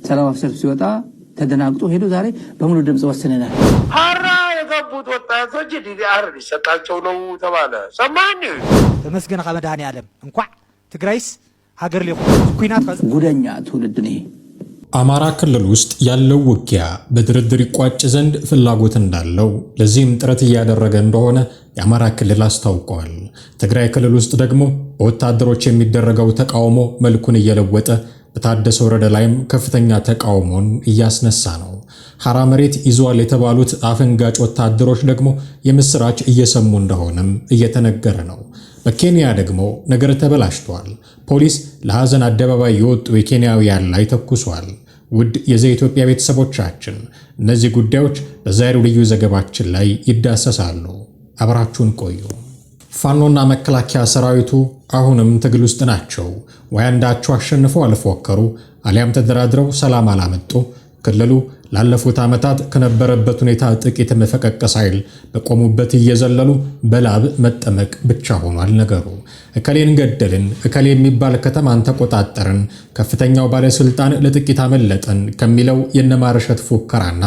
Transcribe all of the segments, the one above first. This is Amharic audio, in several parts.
ሰላም ሰልፍ ሲወጣ ተደናግጦ ሄዶ ዛሬ በሙሉ ድምጽ ወስነናል። ሀራ የገቡት ወጣቶች ዲዲአር ሊሰጣቸው ነው ተባለ። ሰማኝ ተመስገን ከመድኃኔ ዓለም እንኳን ትግራይስ ሀገር ኩናት ጉደኛ ትውልድ ነው። አማራ ክልል ውስጥ ያለው ውጊያ በድርድር ይቋጭ ዘንድ ፍላጎት እንዳለው ለዚህም ጥረት እያደረገ እንደሆነ የአማራ ክልል አስታውቋል። ትግራይ ክልል ውስጥ ደግሞ በወታደሮች የሚደረገው ተቃውሞ መልኩን እየለወጠ በታደሰ ወረደ ላይም ከፍተኛ ተቃውሞን እያስነሳ ነው። ሐራ መሬት ይዟል የተባሉት አፈንጋጭ ወታደሮች ደግሞ የምስራች እየሰሙ እንደሆነም እየተነገረ ነው። በኬንያ ደግሞ ነገር ተበላሽቷል። ፖሊስ ለሐዘን አደባባይ የወጡ የኬንያውያን ላይ ተኩሷል። ውድ የዘኢትዮጵያ ቤተሰቦቻችን እነዚህ ጉዳዮች በዛሬው ልዩ ዘገባችን ላይ ይዳሰሳሉ። አብራችሁን ቆዩ። ፋኖና መከላከያ ሰራዊቱ አሁንም ትግል ውስጥ ናቸው። ወይ አንዳቸው አሸንፈው አልፎከሩ አሊያም ተደራድረው ሰላም አላመጡ። ክልሉ ላለፉት ዓመታት ከነበረበት ሁኔታ ጥቂት መፈቀቅ ሳይል በቆሙበት እየዘለሉ በላብ መጠመቅ ብቻ ሆኗል ነገሩ። እከሌን ገደልን፣ እከሌ የሚባል ከተማን ተቆጣጠርን፣ ከፍተኛው ባለስልጣን ለጥቂት አመለጠን ከሚለው የነማርሸት ፉከራና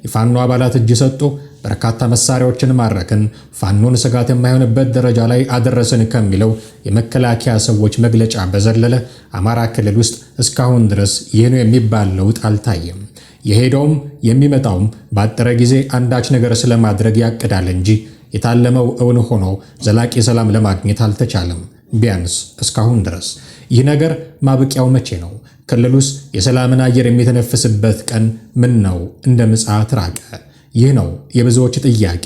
የፋኖ አባላት እጅ ሰጡ፣ በርካታ መሳሪያዎችን ማረክን፣ ፋኖን ስጋት የማይሆንበት ደረጃ ላይ አደረስን ከሚለው የመከላከያ ሰዎች መግለጫ በዘለለ አማራ ክልል ውስጥ እስካሁን ድረስ ይህ ነው የሚባል ለውጥ አልታየም። የሄደውም የሚመጣውም ባጠረ ጊዜ አንዳች ነገር ስለማድረግ ያቅዳል እንጂ የታለመው እውን ሆኖ ዘላቂ ሰላም ለማግኘት አልተቻለም። ቢያንስ እስካሁን ድረስ ይህ ነገር ማብቂያው መቼ ነው? ክልሉስ የሰላምን አየር የሚተነፍስበት ቀን ምን ነው እንደ ምጽአት ራቀ? ይህ ነው የብዙዎች ጥያቄ።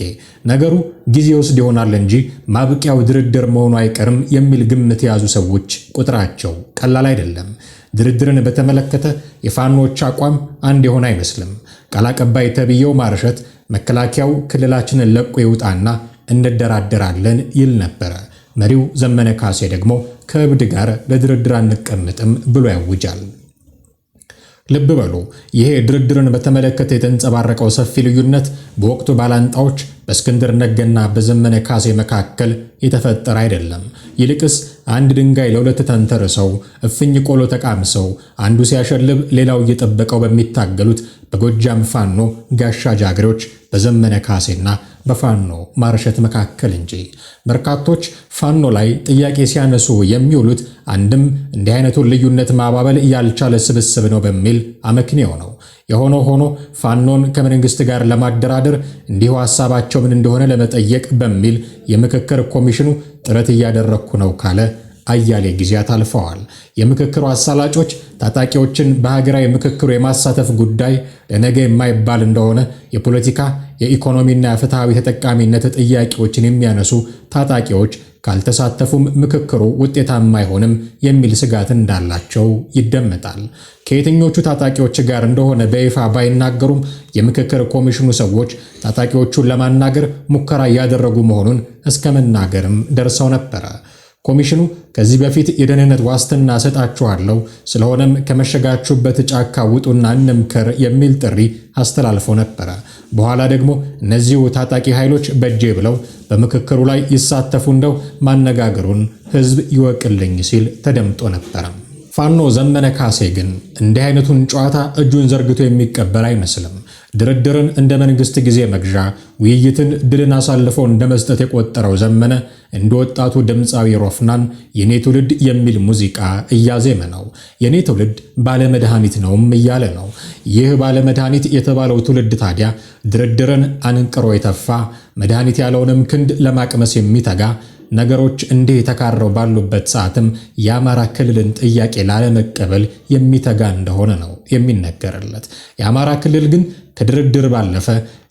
ነገሩ ጊዜ ወስድ ይሆናል እንጂ ማብቂያው ድርድር መሆኑ አይቀርም የሚል ግምት የያዙ ሰዎች ቁጥራቸው ቀላል አይደለም። ድርድርን በተመለከተ የፋኖች አቋም አንድ የሆነ አይመስልም። ቃል አቀባይ ተብዬው ማርሸት መከላከያው ክልላችንን ለቆ ይውጣና እንደራደራለን ይል ነበረ። መሪው ዘመነ ካሴ ደግሞ ከእብድ ጋር ለድርድር አንቀመጥም ብሎ ያውጃል። ልብ በሉ፣ ይሄ ድርድርን በተመለከተ የተንጸባረቀው ሰፊ ልዩነት በወቅቱ ባላንጣዎች በእስክንድር ነጋና በዘመነ ካሴ መካከል የተፈጠረ አይደለም። ይልቅስ አንድ ድንጋይ ለሁለት ተንተርሰው እፍኝ ቆሎ ተቃምሰው አንዱ ሲያሸልብ ሌላው እየጠበቀው በሚታገሉት በጎጃም ፋኖ ጋሻ ጃግሬዎች በዘመነ ካሴና በፋኖ ማርሸት መካከል እንጂ። በርካቶች ፋኖ ላይ ጥያቄ ሲያነሱ የሚውሉት አንድም እንዲህ አይነቱን ልዩነት ማባበል ያልቻለ ስብስብ ነው በሚል አመክንዮ ነው። የሆነ ሆኖ ፋኖን ከመንግስት ጋር ለማደራደር እንዲሁ ሐሳባቸው ምን እንደሆነ ለመጠየቅ በሚል የምክክር ኮሚሽኑ ጥረት እያደረኩ ነው ካለ አያሌ ጊዜያት አልፈዋል። የምክክሩ አሳላጮች ታጣቂዎችን በሀገራዊ ምክክሩ የማሳተፍ ጉዳይ ለነገ የማይባል እንደሆነ የፖለቲካ የኢኮኖሚና ፍትሃዊ ተጠቃሚነት ጥያቄዎችን የሚያነሱ ታጣቂዎች ካልተሳተፉም ምክክሩ ውጤታማ አይሆንም የሚል ስጋት እንዳላቸው ይደመጣል። ከየትኞቹ ታጣቂዎች ጋር እንደሆነ በይፋ ባይናገሩም የምክክር ኮሚሽኑ ሰዎች ታጣቂዎቹን ለማናገር ሙከራ እያደረጉ መሆኑን እስከ መናገርም ደርሰው ነበረ። ኮሚሽኑ ከዚህ በፊት የደህንነት ዋስትና ሰጣችኋለሁ፣ ስለሆነም ከመሸጋችሁበት ጫካ ውጡና እንምከር የሚል ጥሪ አስተላልፎ ነበረ። በኋላ ደግሞ እነዚሁ ታጣቂ ኃይሎች በጄ ብለው በምክክሩ ላይ ይሳተፉ እንደው ማነጋገሩን ሕዝብ ይወቅልኝ ሲል ተደምጦ ነበረ። ፋኖ ዘመነ ካሴ ግን እንዲህ አይነቱን ጨዋታ እጁን ዘርግቶ የሚቀበል አይመስልም። ድርድርን እንደ መንግስት ጊዜ መግዣ፣ ውይይትን ድልን አሳልፎ እንደ መስጠት የቆጠረው ዘመነ እንደ ወጣቱ ድምፃዊ ሮፍናን የኔ ትውልድ የሚል ሙዚቃ እያዜመ ነው። የኔ ትውልድ ባለመድኃኒት ነውም እያለ ነው። ይህ ባለመድኃኒት የተባለው ትውልድ ታዲያ ድርድርን አንቅሮ የተፋ መድኃኒት ያለውንም ክንድ ለማቅመስ የሚተጋ ነገሮች እንዲህ ተካረው ባሉበት ሰዓትም የአማራ ክልልን ጥያቄ ላለመቀበል የሚተጋ እንደሆነ ነው የሚነገርለት። የአማራ ክልል ግን ከድርድር ባለፈ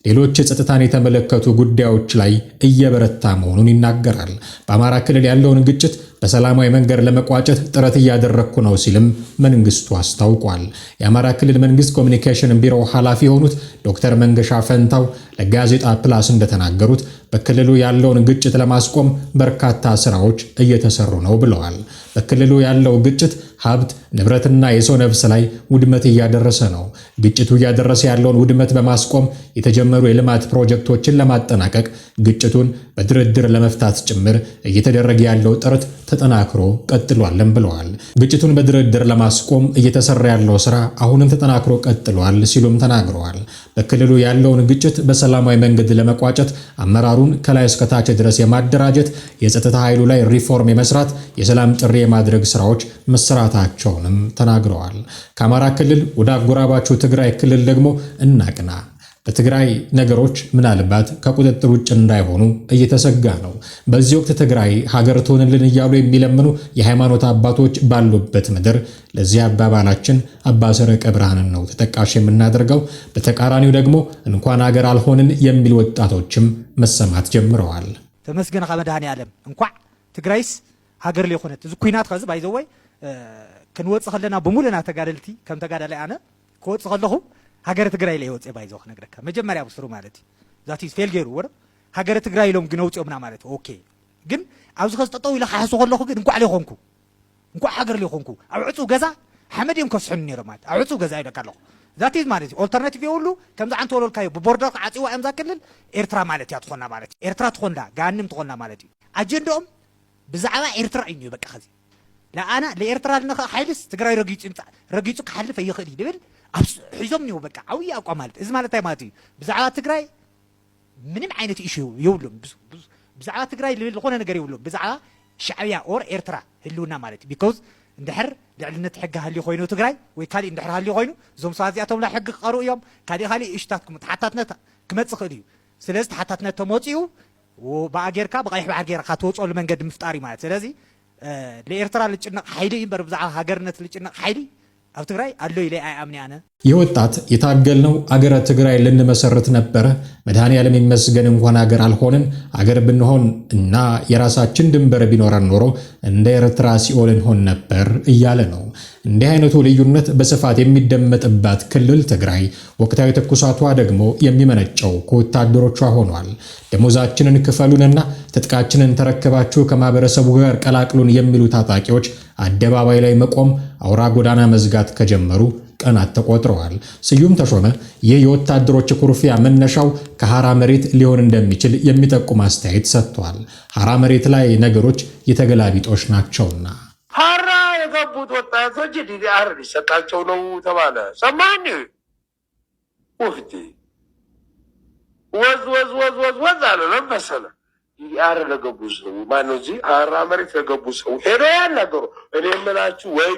ሌሎች ጸጥታን የተመለከቱ ጉዳዮች ላይ እየበረታ መሆኑን ይናገራል። በአማራ ክልል ያለውን ግጭት በሰላማዊ መንገድ ለመቋጨት ጥረት እያደረኩ ነው ሲልም መንግስቱ አስታውቋል። የአማራ ክልል መንግስት ኮሚኒኬሽን ቢሮ ኃላፊ የሆኑት ዶክተር መንገሻ ፈንታው ለጋዜጣ ፕላስ እንደተናገሩት በክልሉ ያለውን ግጭት ለማስቆም በርካታ ስራዎች እየተሰሩ ነው ብለዋል። በክልሉ ያለው ግጭት ሀብት ንብረትና የሰው ነፍስ ላይ ውድመት እያደረሰ ነው። ግጭቱ እያደረሰ ያለውን ውድመት በማስቆም የተጀመሩ የልማት ፕሮጀክቶችን ለማጠናቀቅ ግጭቱን በድርድር ለመፍታት ጭምር እየተደረገ ያለው ጥረት ተጠናክሮ ቀጥሏልም ብለዋል። ግጭቱን በድርድር ለማስቆም እየተሰራ ያለው ስራ አሁንም ተጠናክሮ ቀጥሏል ሲሉም ተናግረዋል። በክልሉ ያለውን ግጭት በሰላማዊ መንገድ ለመቋጨት አመራሩን ከላይ እስከ ታች ድረስ የማደራጀት፣ የጸጥታ ኃይሉ ላይ ሪፎርም የመስራት፣ የሰላም ጥሪ የማድረግ ስራዎች መሰራታቸውንም ተናግረዋል። ከአማራ ክልል ወደ አጎራባቹ ትግራይ ክልል ደግሞ እናቅና። በትግራይ ነገሮች ምናልባት ከቁጥጥር ውጭ እንዳይሆኑ እየተሰጋ ነው። በዚህ ወቅት ትግራይ ሀገር ትሆንልን እያሉ የሚለምኑ የሃይማኖት አባቶች ባሉበት ምድር ለዚህ አባባላችን አባ ሰረቀ ብርሃንን ነው ተጠቃሽ የምናደርገው። በተቃራኒው ደግሞ እንኳን ሀገር አልሆንን የሚል ወጣቶችም መሰማት ጀምረዋል። ተመስገን ከመድኃኔ ዓለም እንኳን ትግራይስ ሀገር ሊሆነት እዚ ኩናት ከዚ ባይዘወይ ክንወጽእ ከለና ብሙሉና ተጋደልቲ ከም ተጋዳላይ አነ ክወጽእ ከለኹ ሀገረ ትግራይ ላይ ወጽእ ባይዘው ነግረካ መጀመሪያ ብስሩ ማለት ዛት ኢዝ ፌል ገይሩ ወረ ሀገረ ትግራይ ሎም ግን ወጽኡምና ማለት ኦኬ ግን ኣብዚ ከስጠጠው ኢለ ሓሶ ከለኹ ግን እንኳዕ ሊኾንኩ እንኳዕ ሀገር ሊኾንኩ ኣብ ዕፁ ገዛ ሓመድዮም ከስሕኑ ነይሮም ማለት ኣብ ዕፁ ገዛ ይደካ ኣለኹ ዛት ኢዝ ማለት ኦልተርናቲቭ የብሉ ከምዚ ዓንተ ወለልካዮ ብቦርደር ዓፂዋ እዮም ዛክልል ኤርትራ ማለት እያ ትኾና ማለት ኤርትራ ትኾንዳ ጋንም ትኾንዳ ማለት እዩ ኣጀንዳኦም ብዛዕባ ኤርትራ እዩ በቃ ኸዚ ለኣና ለኤርትራ ልነኸ ሓይልስ ትግራይ ረጊፁ ክሓልፍ ኣይኽእል እዩ ድብል ሒዞም ነው በቃ ዓብይ አቋም ማለት እዚ ማለት አይ ማለት ብዛዕባ ትግራይ ምንም ዓይነት ኢሹ ይውሉም ብዛዕባ ትግራይ ልኾነ ነገር ይውሉም ብዛዕባ ሻዕብያ ኦር ኤርትራ ህልውና ማለት ቢኮዝ እንድሕር ልዕልነት ሕጊ ሃልዩ ኮይኑ ትግራይ ወይ ካሊእ እንድሕር ሃልዩ ኮይኑ እዞም ሰባት እዚኣቶም ላይ ሕጊ ክቐርኡ እዮም ካሊእ እሽታት ተሓታትነት ክመፅእ ክእል እዩ ስለዚ ተሓታትነት ተመፂኡ ብኣጌርካ ብቀይሕ ባሕር ጌርካ ትወፅኦሉ መንገዲ ምፍጣር እዩ ማለት ስለዚ ለኤርትራ ልጭነቕ ሓይሊ እምበር ብዛዕባ ሃገርነት ልጭነቕ ሓይሊ ኣብ ትግራይ አሎ ኢለይ አያምኒ አነ ይህ ወጣት የታገልነው አገረ ትግራይ ልንመሰርት ነበረ። መድኃኔዓለም ይመስገን እንኳን አገር አልሆንን። አገር ብንሆን እና የራሳችን ድንበር ቢኖረን ኖሮ እንደ ኤርትራ ሲኦል እንሆን ነበር እያለ ነው። እንዲህ አይነቱ ልዩነት በስፋት የሚደመጥባት ክልል ትግራይ ወቅታዊ ትኩሳቷ ደግሞ የሚመነጨው ከወታደሮቿ ሆኗል። ደሞዛችንን ክፈሉንና ትጥቃችንን ተረክባችሁ ከማህበረሰቡ ጋር ቀላቅሉን የሚሉ ታጣቂዎች አደባባይ ላይ መቆም፣ አውራ ጎዳና መዝጋት ከጀመሩ ቀናት ተቆጥረዋል። ስዩም ተሾመ ይህ የወታደሮች ኩርፊያ መነሻው ከሐራ መሬት ሊሆን እንደሚችል የሚጠቁም አስተያየት ሰጥቷል። ሐራ መሬት ላይ ነገሮች የተገላቢጦሽ ናቸውና ሐራ የገቡት ወጣቶች ዲዲአር ሊሰጣቸው ነው ተባለ። ሰማን ወፍቲ ወዝ አለ ለምሳሌ ዲዲአር ለገቡ ሰው ማነው እዚህ ሐራ መሬት ለገቡ ሰው ሄዶ ያናገሩ እኔ የምላችሁ ወይ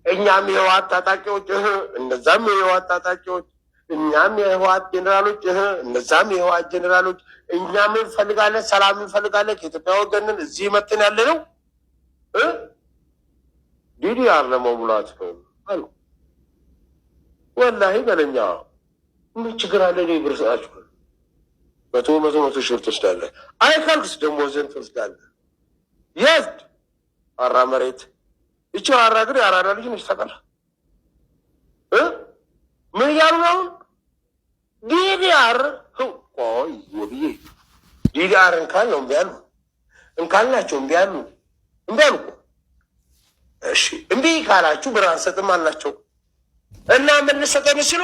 እኛም የህወሓት ታጣቂዎች እነዛም የህወሓት ታጣቂዎች እኛም የህወሓት ጄኔራሎች እነዛም የህወሓት ጄኔራሎች እኛም እንፈልጋለን፣ ሰላም እንፈልጋለን፣ ከኢትዮጵያ ወገንን እዚህ መጥተን ያለ ነው ዲዲአር ለመሙላት ነው አሉ። ወላሂ በለኛ ምን ችግር አለ? እኔ ብር ሰጣችሁ መቶ ሺህ ብር ትወስዳለህ። አይካልክስ ደግሞ ዘንድ ትወስዳለህ። የት ሐራ መሬት ይቺ ሐራ ግን የአራዳ ልጅ ነች ታውቃለህ። ምን እያሉ ነው ዲዲአር? ቆይ ወብዬ ዲዲአር እንካል ነው እምቢ አሉ። እንካል ናቸው እምቢ አሉ። እሺ እምቢ ካላችሁ ብር አንሰጥም አልናቸው እና ምን ልሰጠን ሲሉ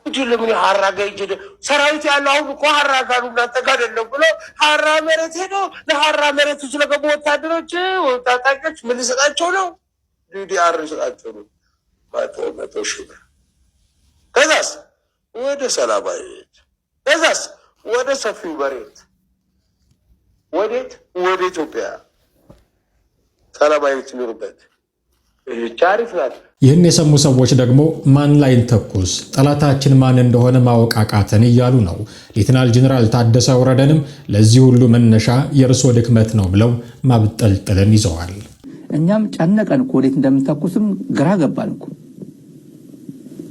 እንጂ ለምን ሐራ ጋር ይጀደ ሰራዊት ያለው አሁን እኮ ሐራ ጋር እናንተ ጋር አይደለም ብሎ ሐራ መሬት ሄዶ ለሐራ መሬት ስለገቡ ወታደሮች ታጣቂዎች ምን ሊሰጣቸው ነው? ዲዲአር ሊሰጣቸው ነው። መቶ ሺህ ብር። ከዛስ ወደ ሰላማዊ ቤት፣ ከዛስ ወደ ሰፊው መሬት፣ ወዴት? ወደ ኢትዮጵያ ሰላማዊ ቤት የሚኖሩበት ቻሪፍ ናት። ይህን የሰሙ ሰዎች ደግሞ ማን ላይ እንተኩስ፣ ጠላታችን ማን እንደሆነ ማወቅ አቃተን እያሉ ነው። ሌተናል ጄኔራል ታደሰ ወረደንም ለዚህ ሁሉ መነሻ የእርሶ ድክመት ነው ብለው ማብጠልጠልን ይዘዋል። እኛም ጨነቀን እኮ ወዴት እንደምንተኩስም ግራ ገባን እኮ።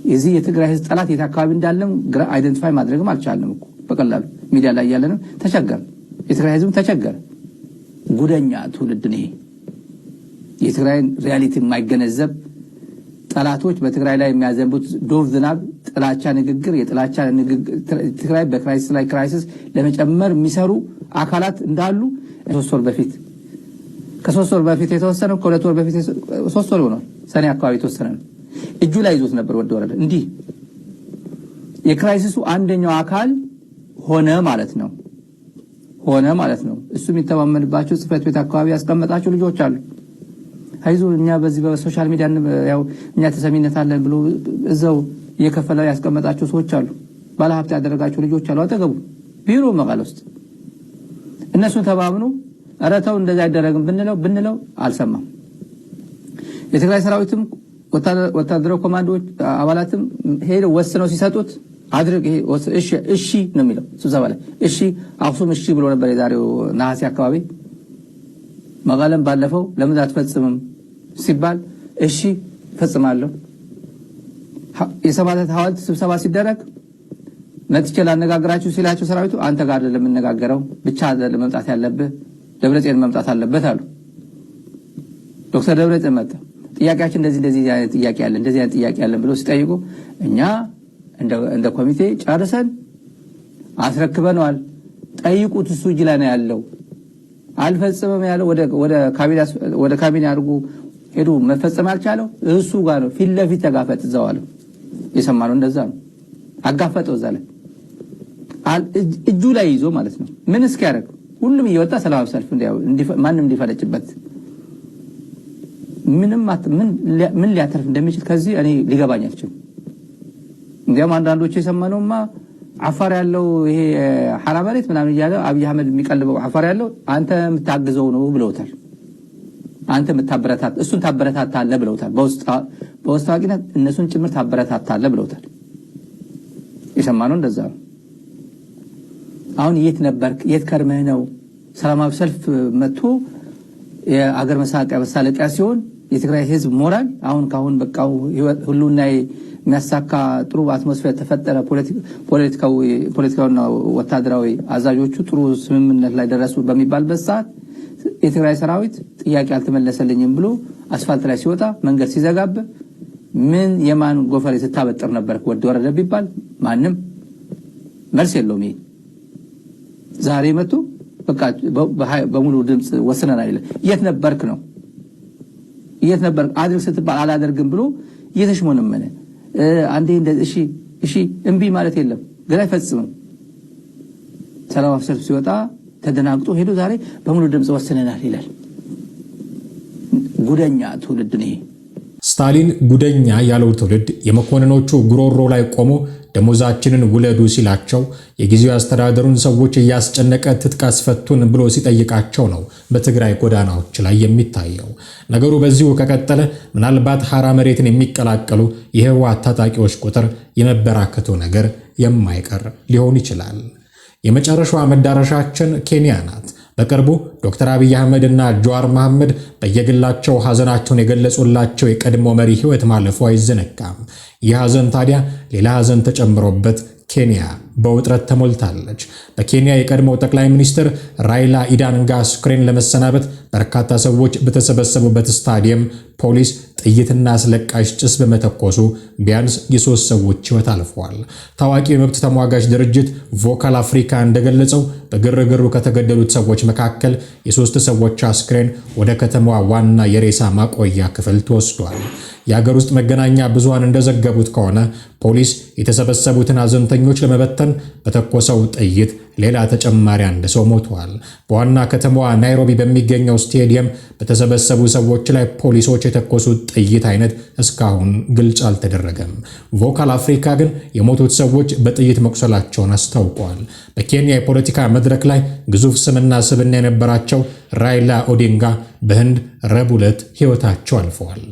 የዚህ የትግራይ ህዝብ ጠላት የት አካባቢ እንዳለም ግራ አይደንቲፋይ ማድረግም አልቻልንም እኮ። በቀላሉ ሚዲያ ላይ ያለንም ተቸገር፣ የትግራይ ህዝብ ተቸገረ። ጉደኛ ትውልድ ነው ይሄ። የትግራይን ሪያሊቲ የማይገነዘብ ጠላቶች በትግራይ ላይ የሚያዘንቡት ዶፍ ዝናብ ጥላቻ ንግግር፣ የጥላቻ ንግግር ትግራይ በክራይሲስ ላይ ክራይሲስ ለመጨመር የሚሰሩ አካላት እንዳሉ ከሶስት ወር በፊት የተወሰነ ከሁለት ወር በፊት 3 ወር ሆኗል። ሰኔ አካባቢ የተወሰነ ነው። እጁ ላይ ይዞት ነበር ወደ ወረደ እንዲህ የክራይሲሱ አንደኛው አካል ሆነ ማለት ነው። እሱ የሚተማመንባቸው ጽፈት ቤት አካባቢ ያስቀመጣቸው ልጆች አሉ። አይዞ እኛ በዚህ በሶሻል ሚዲያ ያው እኛ ተሰሚነት አለን ብሎ እዛው የከፈለው ያስቀመጣቸው ሰዎች አሉ። ባለሀብት ያደረጋቸው ልጆች አሉ። አጠገቡ ቢሮ መቀለ ውስጥ እነሱ ተባብኑ አራታው እንደዛ አይደረግም ብንለው አልሰማም። የትግራይ ሰራዊትም ወታደራዊ ኮማንዶዎች አባላትም ሄደው ወስነው ሲሰጡት አድርግ እሺ ነው የሚለው ስብሰባ ላይ እሺ አክሱም እሺ ብሎ ነበር የዛሬው ነሐሴ አካባቢ። መቀለም ባለፈው ለምን አትፈጽምም ሲባል እሺ ፈጽማለሁ። የሰማዕታት ሐውልት ስብሰባ ሲደረግ መጥቼ ላነጋግራችሁ ሲላቸው ሰራዊቱ አንተ ጋር ለምንነጋገረው ብቻ አይደለም መምጣት ያለብህ ደብረጽዮን መምጣት አለበት አሉ። ዶክተር ደብረጽዮን መጣ። ጥያቄያችን እንደዚህ አይነት ጥያቄ አለ እንደዚህ አይነት ጥያቄ አለ ብሎ ሲጠይቁ እኛ እንደ ኮሚቴ ጨርሰን አስረክበናል። ጠይቁት እሱ እጅ ላይ ነው ያለው። አልፈጽመም ያለው ወደ ካቢኔ አድርጎ ሄዱ። መፈጸም ያልቻለው እሱ ጋር ነው። ፊት ለፊት ተጋፈጥ እዛው አለ። የሰማነው እንደዛ ነው። አጋፈጠው እዛ ላይ እጁ ላይ ይዞ ማለት ነው። ምን እስኪያደርግ ሁሉም እየወጣ ሰላማዊ ሰልፍ ማንም እንዲፈለጭበት ምን ሊያተርፍ እንደሚችል ከዚህ እኔ ሊገባኝ አልችልም። እንዲያውም አንዳንዶቹ የሰማነውማ አፋር ያለው ይሄ ሐራ መሬት ምናምን እያለ አብይ አህመድ የሚቀልበው አፋር ያለው አንተ የምታግዘው ነው ብለውታል። አንተ እሱን ታበረታታለህ ብለውታል። በውስጥ አዋቂነት እነሱን ጭምር ታበረታታለህ ብለውታል። የሰማነው እንደዛ ነው። አሁን የት ነበርክ? የት ከርመህ ነው? ሰላማዊ ሰልፍ መጥቶ የአገር መሳለቂያ ሲሆን የትግራይ ህዝብ ሞራል ካሁን በቃው ሁሉና የሚያሳካ ጥሩ አትሞስፌር ተፈጠረ። ፖለቲካውና ወታደራዊ አዛዦቹ ጥሩ ስምምነት ላይ ደረሱ በሚባልበት ሰዓት የትግራይ ሰራዊት ጥያቄ አልተመለሰልኝም ብሎ አስፋልት ላይ ሲወጣ መንገድ ሲዘጋብ ምን የማን ጎፈሬ ስታበጥር ነበር ወደ ወረደ ቢባል ማንም መልስ የለውም። ይሄ ዛሬ መጥቶ በቃ በሙሉ ድምጽ ወስነናል ይላል። የት ነበርክ ነው? የት ነበር? አድርግ ስትባል አላደርግም ብሎ እየተሽሞነመነ አንዴ እሺ እምቢ ማለት የለም ግን አይፈጽምም። ሰላማዊ ሰልፍ ሲወጣ ተደናግጦ ሄዶ ዛሬ በሙሉ ድምጽ ወስነናል ይላል። ጉደኛ ትውልድ ነው ይሄ። ስታሊን ጉደኛ ያለው ትውልድ የመኮንኖቹ ጉሮሮ ላይ ቆሞ ደሞዛችንን ውለዱ ሲላቸው የጊዜው አስተዳደሩን ሰዎች እያስጨነቀ ትጥቅ አስፈቱን ብሎ ሲጠይቃቸው ነው በትግራይ ጎዳናዎች ላይ የሚታየው። ነገሩ በዚሁ ከቀጠለ ምናልባት ሐራ መሬትን የሚቀላቀሉ የህወሓት ታጣቂዎች ቁጥር የመበራከቱ ነገር የማይቀር ሊሆን ይችላል። የመጨረሻዋ መዳረሻችን ኬንያ ናት። በቅርቡ ዶክተር አብይ አህመድ እና ጀዋር መሐመድ በየግላቸው ሐዘናቸውን የገለጹላቸው የቀድሞ መሪ ህይወት ማለፉ አይዘነጋም። ይህ ሐዘን ታዲያ ሌላ ሐዘን ተጨምሮበት ኬንያ በውጥረት ተሞልታለች። በኬንያ የቀድሞው ጠቅላይ ሚኒስትር ራይላ ኢዳንጋ አስክሬን ለመሰናበት በርካታ ሰዎች በተሰበሰቡበት ስታዲየም ፖሊስ ጥይትና አስለቃሽ ጭስ በመተኮሱ ቢያንስ የሶስት ሰዎች ህይወት አልፈዋል። ታዋቂ የመብት ተሟጋች ድርጅት ቮካል አፍሪካ እንደገለጸው በግርግሩ ከተገደሉት ሰዎች መካከል የሶስት ሰዎች አስክሬን ወደ ከተማዋ ዋና የሬሳ ማቆያ ክፍል ተወስዷል። የሀገር ውስጥ መገናኛ ብዙሃን እንደዘገቡት ከሆነ ፖሊስ የተሰበሰቡትን ሐዘንተኞች ለመበተን በተኮሰው ጥይት ሌላ ተጨማሪ አንድ ሰው ሞቷል። በዋና ከተማዋ ናይሮቢ በሚገኘው ስቴዲየም በተሰበሰቡ ሰዎች ላይ ፖሊሶች የተኮሱት ጥይት አይነት እስካሁን ግልጽ አልተደረገም። ቮካል አፍሪካ ግን የሞቱት ሰዎች በጥይት መቁሰላቸውን አስታውቋል። በኬንያ የፖለቲካ መድረክ ላይ ግዙፍ ስምና ስብዕና የነበራቸው ራይላ ኦዲንጋ በህንድ ረቡዕ ዕለት ህይወታቸው አልፈዋል።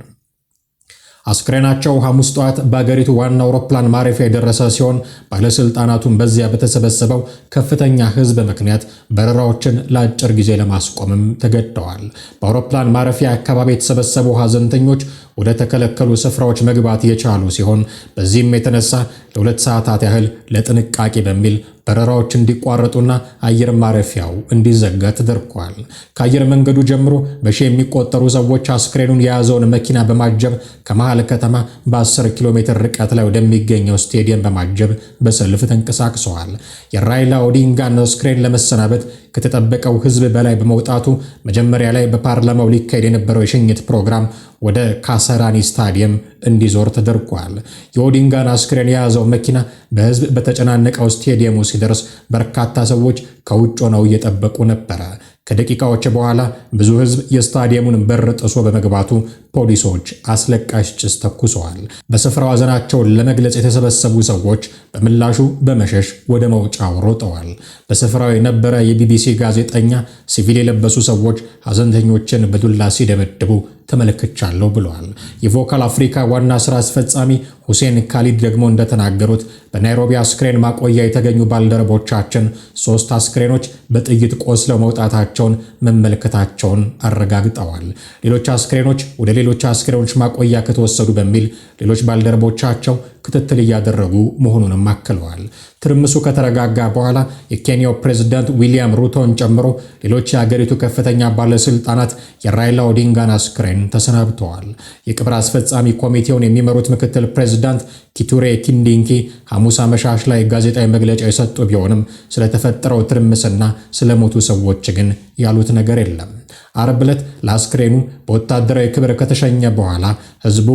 አስክሬናቸው ሐሙስ ጠዋት በአገሪቱ ዋና አውሮፕላን ማረፊያ የደረሰ ሲሆን ባለስልጣናቱን በዚያ በተሰበሰበው ከፍተኛ ህዝብ ምክንያት በረራዎችን ለአጭር ጊዜ ለማስቆምም ተገደዋል። በአውሮፕላን ማረፊያ አካባቢ የተሰበሰቡ ሐዘንተኞች ወደ ተከለከሉ ስፍራዎች መግባት የቻሉ ሲሆን በዚህም የተነሳ ለ2 ሰዓታት ያህል ለጥንቃቄ በሚል በረራዎች እንዲቋረጡና አየር ማረፊያው እንዲዘጋ ተደርጓል። ከአየር መንገዱ ጀምሮ በሺ የሚቆጠሩ ሰዎች አስክሬኑን የያዘውን መኪና በማጀብ ከመሃል ከተማ በ10 ኪሎ ሜትር ርቀት ላይ ወደሚገኘው ስቴዲየም በማጀብ በሰልፍ ተንቀሳቅሰዋል። የራይላ ኦዲንጋን አስክሬን ለመሰናበት ከተጠበቀው ህዝብ በላይ በመውጣቱ መጀመሪያ ላይ በፓርላማው ሊካሄድ የነበረው የሽኝት ፕሮግራም ወደ ካሰራኒ ስታዲየም እንዲዞር ተደርጓል። የኦዲንጋን አስክሬን የያዘው መኪና በህዝብ በተጨናነቀው ስታዲየሙ ሲደርስ በርካታ ሰዎች ከውጭ ሆነው እየጠበቁ ነበረ። ከደቂቃዎች በኋላ ብዙ ህዝብ የስታዲየሙን በር ጥሶ በመግባቱ ፖሊሶች አስለቃሽ ጭስ ተኩሰዋል። በስፍራው ሐዘናቸውን ለመግለጽ የተሰበሰቡ ሰዎች በምላሹ በመሸሽ ወደ መውጫው ሮጠዋል። በስፍራው የነበረ የቢቢሲ ጋዜጠኛ ሲቪል የለበሱ ሰዎች ሐዘንተኞችን በዱላ ሲደበድቡ ተመልክቻለሁ ብለዋል። የቮካል አፍሪካ ዋና ስራ አስፈጻሚ ሁሴን ካሊድ ደግሞ እንደተናገሩት በናይሮቢ አስክሬን ማቆያ የተገኙ ባልደረቦቻችን 3 አስክሬኖች በጥይት ቆስለው መውጣታቸውን መመልከታቸውን አረጋግጠዋል። ሌሎች አስክሬኖች ወደ ሌሎች አስክሬኖች ማቆያ ከተወሰዱ በሚል ሌሎች ባልደረቦቻቸው ክትትል እያደረጉ መሆኑንም አክለዋል። ትርምሱ ከተረጋጋ በኋላ የኬንያው ፕሬዝዳንት ዊሊያም ሩቶን ጨምሮ ሌሎች የአገሪቱ ከፍተኛ ባለስልጣናት የራይላ ኦዲንጋን አስክሬን ተሰናብተዋል። የቅብር አስፈጻሚ ኮሚቴውን የሚመሩት ምክትል ፕሬዝዳንት ኪቱሬ ኪንዲንኪ ሐሙስ አመሻሽ ላይ ጋዜጣዊ መግለጫ የሰጡ ቢሆንም ስለተፈጠረው ትርምስና ስለሞቱ ሰዎች ግን ያሉት ነገር የለም። አርብ ዕለት ለአስክሬኑ በወታደራዊ ክብር ከተሸኘ በኋላ ህዝቡ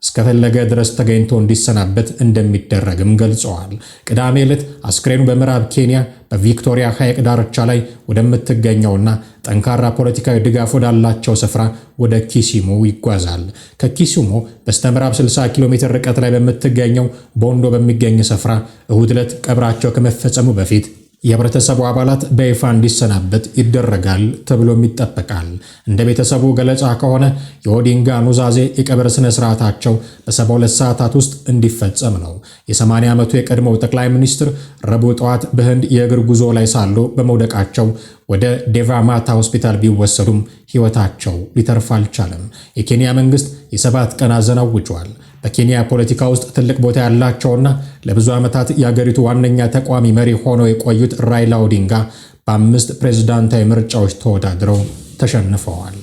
እስከፈለገ ድረስ ተገኝቶ እንዲሰናበት እንደሚደረግም ገልጸዋል። ቅዳሜ ዕለት አስክሬኑ በምዕራብ ኬንያ በቪክቶሪያ ሐይቅ ዳርቻ ላይ ወደምትገኘውና ጠንካራ ፖለቲካዊ ድጋፍ ወዳላቸው ስፍራ ወደ ኪሲሙ ይጓዛል። ከኪሲሙ በስተምዕራብ 60 ኪሎ ሜትር ርቀት ላይ በምትገኘው ቦንዶ በሚገኝ ስፍራ እሁድ ዕለት ቀብራቸው ከመፈጸሙ በፊት የህብረተሰቡ አባላት በይፋ እንዲሰናበት ይደረጋል ተብሎም ይጠበቃል። እንደ ቤተሰቡ ገለጻ ከሆነ የኦዲንጋ ኑዛዜ የቀብር ስነ ስርዓታቸው በ72 ሰዓታት ውስጥ እንዲፈጸም ነው። የ80 ዓመቱ የቀድሞው ጠቅላይ ሚኒስትር ረቡዕ ጠዋት በህንድ የእግር ጉዞ ላይ ሳሉ በመውደቃቸው ወደ ዴቫ ማታ ሆስፒታል ቢወሰዱም ህይወታቸው ሊተርፍ አልቻለም። የኬንያ መንግስት የ7 ቀን ሐዘን አውጇል። በኬንያ ፖለቲካ ውስጥ ትልቅ ቦታ ያላቸውና ለብዙ ዓመታት የአገሪቱ ዋነኛ ተቋሚ መሪ ሆነው የቆዩት ራይላ ኦዲንጋ በ5 ፕሬዝዳንታዊ ምርጫዎች ተወዳድረው ተሸንፈዋል።